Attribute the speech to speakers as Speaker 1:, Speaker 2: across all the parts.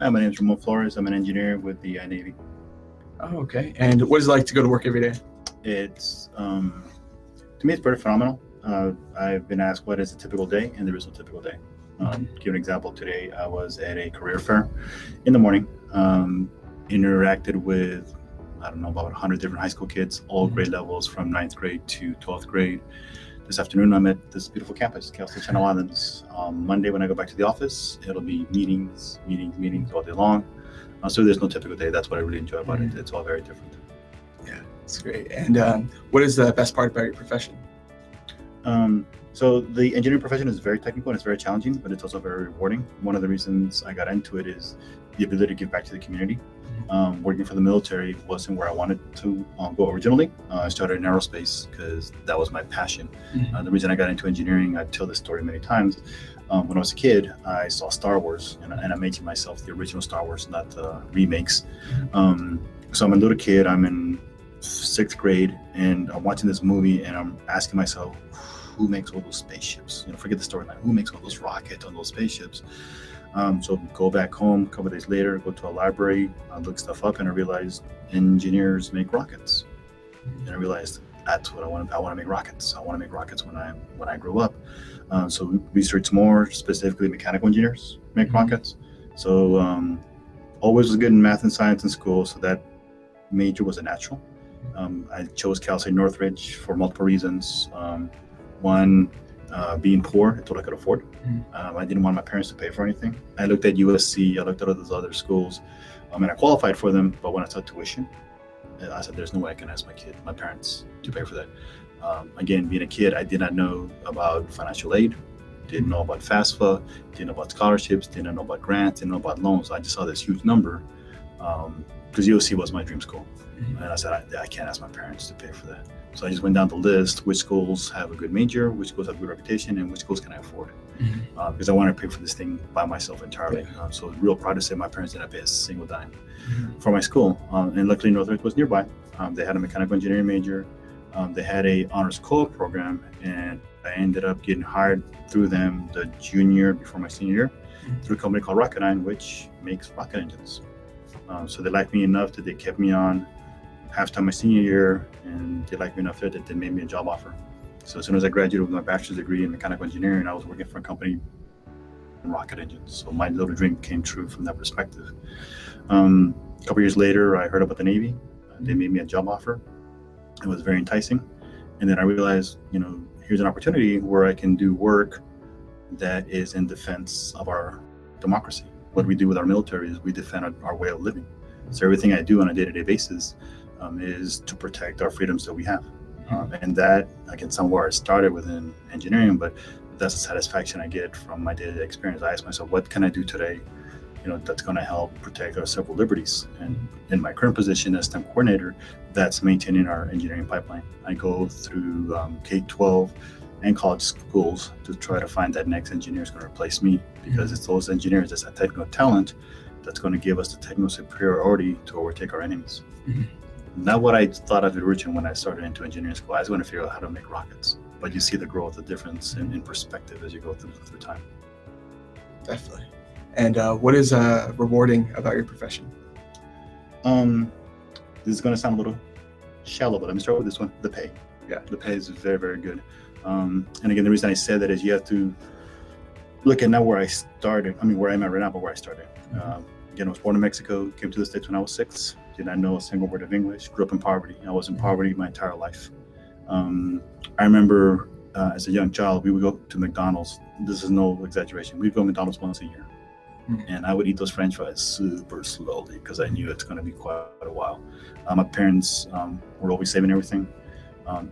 Speaker 1: Hi, my name is Flores. I'm an engineer with the Navy.
Speaker 2: Oh, okay. And what is it like to go to work every day?
Speaker 1: It's to me, it's pretty phenomenal. I've been asked what is a typical day, and there is no typical day. Give an example. Today, I was at a career fair in the morning. Interacted with I don't know about 100 different high school kids, all grade levels from ninth grade to 12th grade. This afternoon, I'm at this beautiful campus, Cal State Channel Islands. Monday, when I go back to the office, it'll be meetings all day long. So there's no typical day. That's what I really enjoy about it. It's all very different.
Speaker 2: Yeah, it's great. And what is the best part about your profession?
Speaker 1: So the engineering profession is very technical and it's very challenging, but it's also very rewarding. One of the reasons I got into it is the ability to give back to the community. Working for the military wasn't where I wanted to go originally. I started in aerospace because that was my passion. The reason I got into engineering, I tell this story many times. When I was a kid, I saw Star Wars, and I made to myself the original Star Wars, not the remakes. So I'm a little kid, I'm in 6th grade, and I'm watching this movie, and I'm asking myself, who makes all those spaceships? Forget the storyline. Who makes all those rockets on those spaceships? So go back home a couple days later, go to a library, look stuff up, and I realized engineers make rockets. And I realized that's what I want to make rockets. I want to make rockets when I grow up. So research more, specifically mechanical engineers make rockets. So always was good in math and science in school, so that major was a natural. I chose Cal State Northridge for multiple reasons. One, being poor, I thought I could afford. I didn't want my parents to pay for anything. I looked at USC, I looked at all those other schools, and I qualified for them, but when I saw tuition, I said, there's no way I can ask my parents to pay for that. Again, being a kid, I did not know about financial aid, didn't know about FAFSA, didn't know about scholarships, didn't know about grants, didn't know about loans. I just saw this huge number because USC was my dream school. And I said, I can't ask my parents to pay for that. So I just went down the list, which schools have a good major, which schools have a good reputation, and which schools can I afford? Because I wanted to pay for this thing by myself entirely. So real proud to say my parents didn't pay a single dime for my school. And luckily Northridge was nearby. They had a mechanical engineering major. They had a honors co-op program, and I ended up getting hired through them the junior before my senior year through a company called Rocketdyne, which makes rocket engines. So they liked me enough that they kept me on halftime my senior year, and they liked me enough that they made me a job offer. So as soon as I graduated with my bachelor's degree in mechanical engineering, I was working for a company in rocket engines. So my little dream came true from that perspective. A couple years later, I heard about the Navy. They made me a job offer. It was very enticing. And then I realized, here's an opportunity where I can do work that is in defense of our democracy. What we do with our military is we defend our way of living. So everything I do on a day-to-day basis is to protect our freedoms that we have. And that, again, somewhere I started within engineering, but that's the satisfaction I get from my day-to-day experience. I ask myself, what can I do today, that's going to help protect our civil liberties? And in my current position as STEM coordinator, that's maintaining our engineering pipeline. I go through K-12 and college schools to try to find that next engineer is going to replace me, because it's those engineers, that's that technical talent that's going to give us the technical superiority to overtake our enemies. Not what I thought of originally when I started into engineering school. I was going to figure out how to make rockets, but you see the growth, the difference in perspective as you go through time.
Speaker 2: Definitely. And what is rewarding about your profession?
Speaker 1: This is going to sound a little shallow, but let me start with this one, the pay.
Speaker 2: Yeah.
Speaker 1: The pay is very, very good. And again, the reason I said that is you have to look at not where I started, where I am at right now, but where I started. Again, I was born in Mexico, came to the States when I was 6, did not know a single word of English, grew up in poverty. I was in poverty my entire life. I remember as a young child, we would go to McDonald's. This is no exaggeration. We'd go to McDonald's once a year. And I would eat those French fries super slowly because I knew it's going to be quite a while. My parents were always saving everything.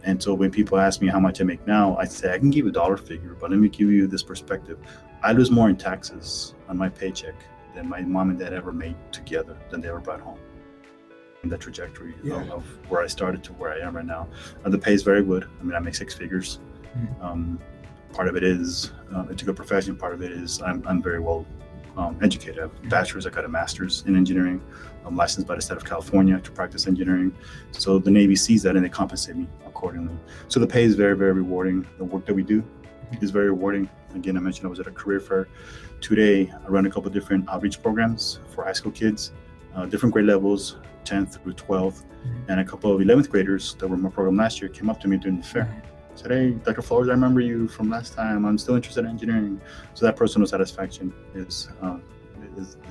Speaker 1: And so when people ask me how much I make now, I say, I can give you a dollar figure, but let me give you this perspective. I lose more in taxes on my paycheck than my mom and dad ever made together than they ever brought home. In the trajectory of where I started to where I am right now. The pay is very good. I make 6 figures. Part of it is it's a good profession. Part of it is I'm very well educated. I have a bachelor's, I got a master's in engineering. I'm licensed by the state of California to practice engineering. So the Navy sees that and they compensate me accordingly. So the pay is very, very rewarding. The work that we do is very rewarding. Again, I mentioned I was at a career fair today. I run a couple of different outreach programs for high school kids, different grade levels, 10th through 12th, and a couple of 11th graders that were in my program last year came up to me during the fair. Said, "Hey, Dr. Flores, I remember you from last time. I'm still interested in engineering." So that personal satisfaction is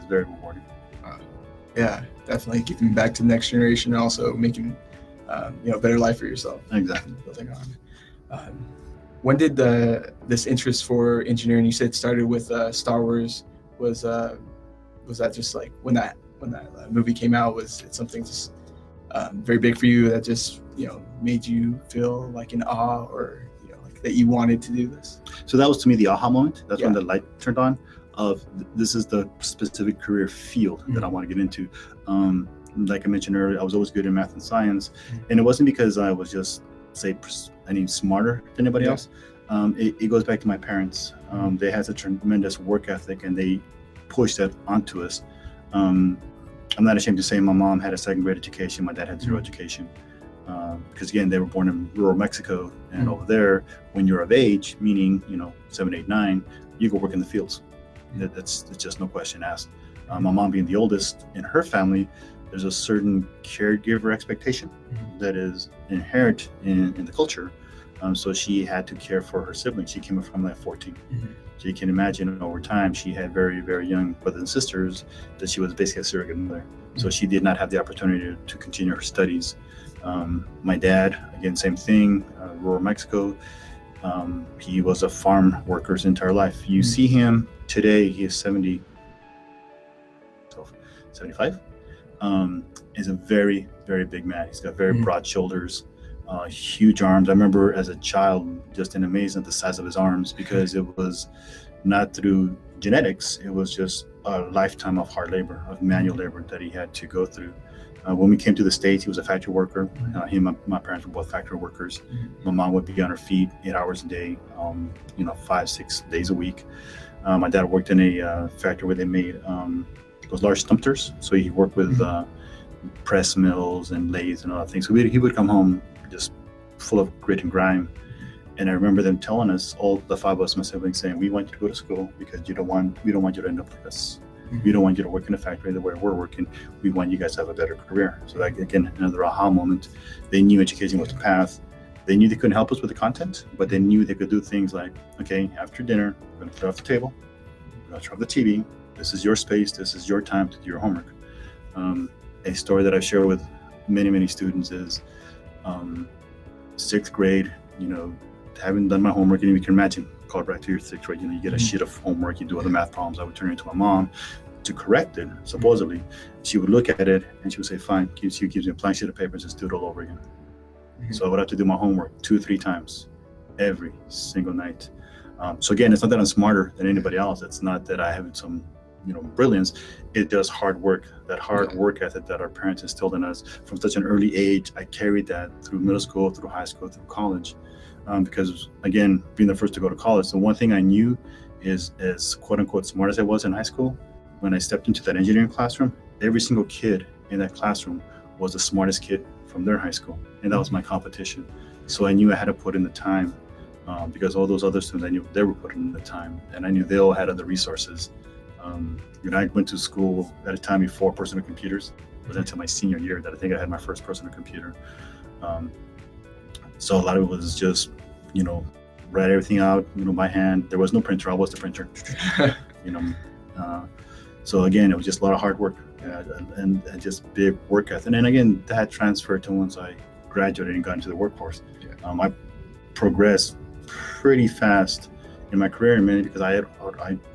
Speaker 1: very rewarding.
Speaker 2: Yeah, definitely giving back to the next generation and also making a better life for yourself.
Speaker 1: Exactly.
Speaker 2: Building on. When did this interest for engineering? You said started with Star Wars. Was that just like when that movie came out? Was it something just very big for you that just made you feel like in awe, or like that you wanted to do this?
Speaker 1: So that was to me the aha moment. That's when the light turned on of this is the specific career field that I want to get into. Like I mentioned earlier, I was always good in math and science, and it wasn't because I was just any smarter than anybody else. It goes back to my parents. They had a tremendous work ethic, and they pushed that onto us. I'm not ashamed to say my mom had a second grade education. My dad had zero education. Because again, they were born in rural Mexico, and over there, when you're of age, meaning 7, 8, 9, you go work in the fields. It's just no question asked. My mom being the oldest in her family, there's a certain caregiver expectation that is inherent in the culture. So she had to care for her siblings. She came from like 14. So you can imagine over time, she had very, very young brothers and sisters that she was basically a surrogate mother. So she did not have the opportunity to continue her studies. My dad, again, same thing, rural Mexico. He was a farm worker his entire life. You see him today, he is 75. Is a very, very big man. He's got very broad shoulders, huge arms. I remember as a child just in amazement at the size of his arms, because it was not through genetics. It was just a lifetime of hard labor, of manual labor that he had to go through. When we came to the States, he was a factory worker. He and my parents were both factory workers. My mom would be on her feet 8 hours a day, 5, 6 days a week. My dad worked in a factory where they made those large stumpters. So he worked with press mills and lathes and all that things. So he would come home just full of grit and grime. And I remember them telling us, all the 5 of us, my siblings, saying, "We want you to go to school because we don't want you to end up like us. We don't want you to work in a factory the way we're working. We want you guys to have a better career." So that, again, another aha moment. They knew education was the path. They knew they couldn't help us with the content, but they knew they could do things like, okay, after dinner, we're going to clear off the table. We're going to turn off the TV. This is your space. This is your time to do your homework. A story that I share with many, many students is 6th grade, haven't done my homework, and you can imagine, call back to your 6th grade, you get a sheet of homework, you do other math problems. I would turn it to my mom to correct it, supposedly. She would look at it and she would say, "Fine." She gives me a blank sheet of paper and just do it all over again. So I would have to do my homework 2 or 3 times every single night. So again, it's not that I'm smarter than anybody else. It's not that I have some brilliance. It's just hard work, that hard work ethic that our parents instilled in us from such an early age. I carried that through middle school, through high school, through college. Because again, being the first to go to college, the one thing I knew is, as quote unquote smart as I was in high school, when I stepped into that engineering classroom, every single kid in that classroom was the smartest kid from their high school. And that was my competition. So I knew I had to put in the time, because all those other students, I knew they were putting in the time, and I knew they all had other resources. I went to school at a time before personal computers. It wasn't until my senior year that I think I had my first personal computer. So a lot of it was just, write everything out, by hand. There was no printer. I was the printer. So again, it was just a lot of hard work and just big work ethic. And then again, that transferred to once I graduated and got into the workforce. I progressed pretty fast in my career, mainly because I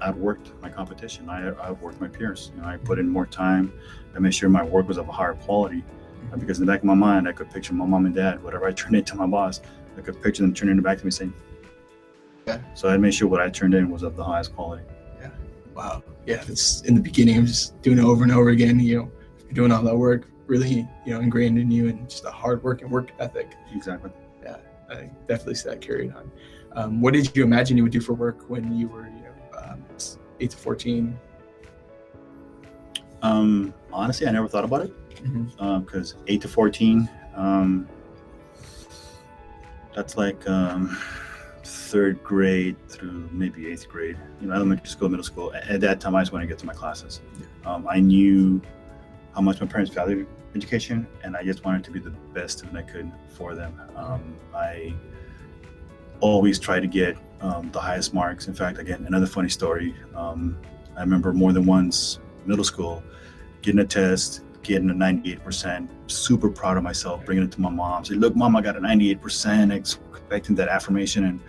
Speaker 1: outworked my competition. I outworked my peers. I put in more time. I made sure my work was of a higher quality. Because in the back of my mind, I could picture my mom and dad, whatever I turned in to my boss, I could picture them turning it back to me saying, So I made sure what I turned in was of the highest quality.
Speaker 2: Wow. Yeah, it's in the beginning, I'm just doing it over and over again. You're doing all that work, really, ingrained in you, and just a hard work and work ethic.
Speaker 1: Exactly.
Speaker 2: Yeah, I definitely see that carried on. What did you imagine you would do for work when you were, 8 to 14?
Speaker 1: Honestly, I never thought about it. Because 8 to 14, that's like third grade through maybe eighth grade, elementary school, middle school. At that time, I just wanted to get to my classes. I knew how much my parents valued education, and I just wanted to be the best student I could for them. I always tried to get the highest marks. In fact, again, another funny story. I remember more than once, middle school, getting a test, getting a 98%, super proud of myself, bringing it to my mom. Say, look, Mom, I got a 98%, expecting that affirmation. And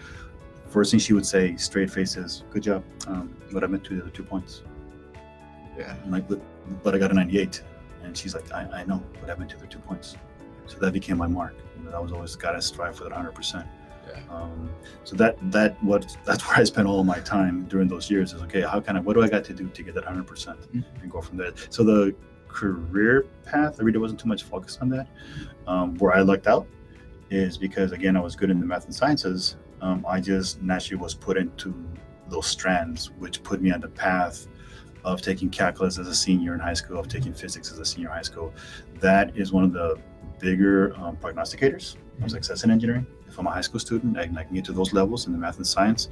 Speaker 1: first thing she would say, straight face, is, good job. What I meant to the other 2 points.
Speaker 2: Yeah.
Speaker 1: I'm like, but I got a 98. And she's like, I know, but I meant to the 2 points. So that became my mark. I was always got to strive for that 100%.
Speaker 2: Yeah.
Speaker 1: So that's where I spent all my time during those years. Is okay, what do I got to do to get that 100% and go from there? So the career path, I really wasn't too much focused on that. Where I lucked out is because, again, I was good in the math and sciences. I just naturally was put into those strands, which put me on the path of taking calculus as a senior in high school, of taking physics as a senior in high school. That is one of the bigger prognosticators of success in engineering. If I'm a high school student, I can get to those levels in the math and science.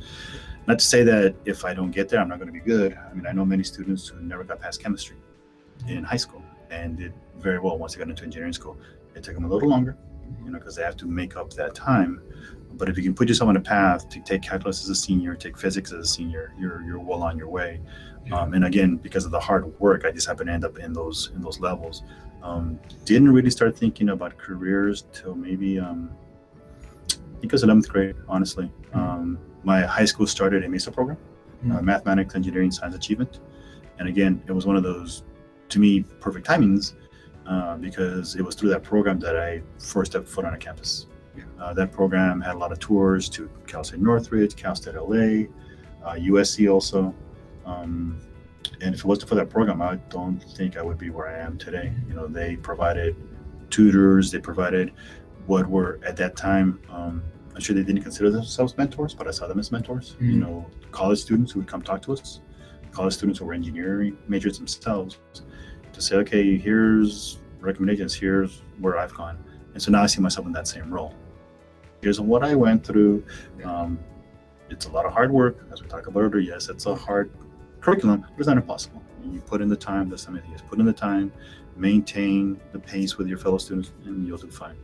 Speaker 1: Not to say that if I don't get there, I'm not going to be good. I mean, I know many students who never got past chemistry in high school and did very well once they got into engineering school. It took them a little longer, because they have to make up that time. But if you can put yourself on a path to take calculus as a senior, take physics as a senior, you're well on your way. And again, because of the hard work, I just happened to end up in those levels. Didn't really start thinking about careers till maybe I think it was 11th grade, honestly. My high school started a MESA program, Mathematics, Engineering, Science Achievement. And again, it was one of those, to me, perfect timings, because it was through that program that I first stepped foot on a campus. That program had a lot of tours to Cal State Northridge, Cal State LA, USC also. And if it wasn't for that program, I don't think I would be where I am today. They provided tutors, they provided what were at that time, I'm sure they didn't consider themselves mentors, but I saw them as mentors. College students who would come talk to us, college students who were engineering majors themselves, to say, okay, here's recommendations, here's where I've gone. And so now I see myself in that same role. Here's what I went through. It's a lot of hard work, as we talked about earlier. Yes, it's a hard curriculum, but it's not impossible. You put in the time, that's something you put in the time, maintain the pace with your fellow students, and you'll do fine.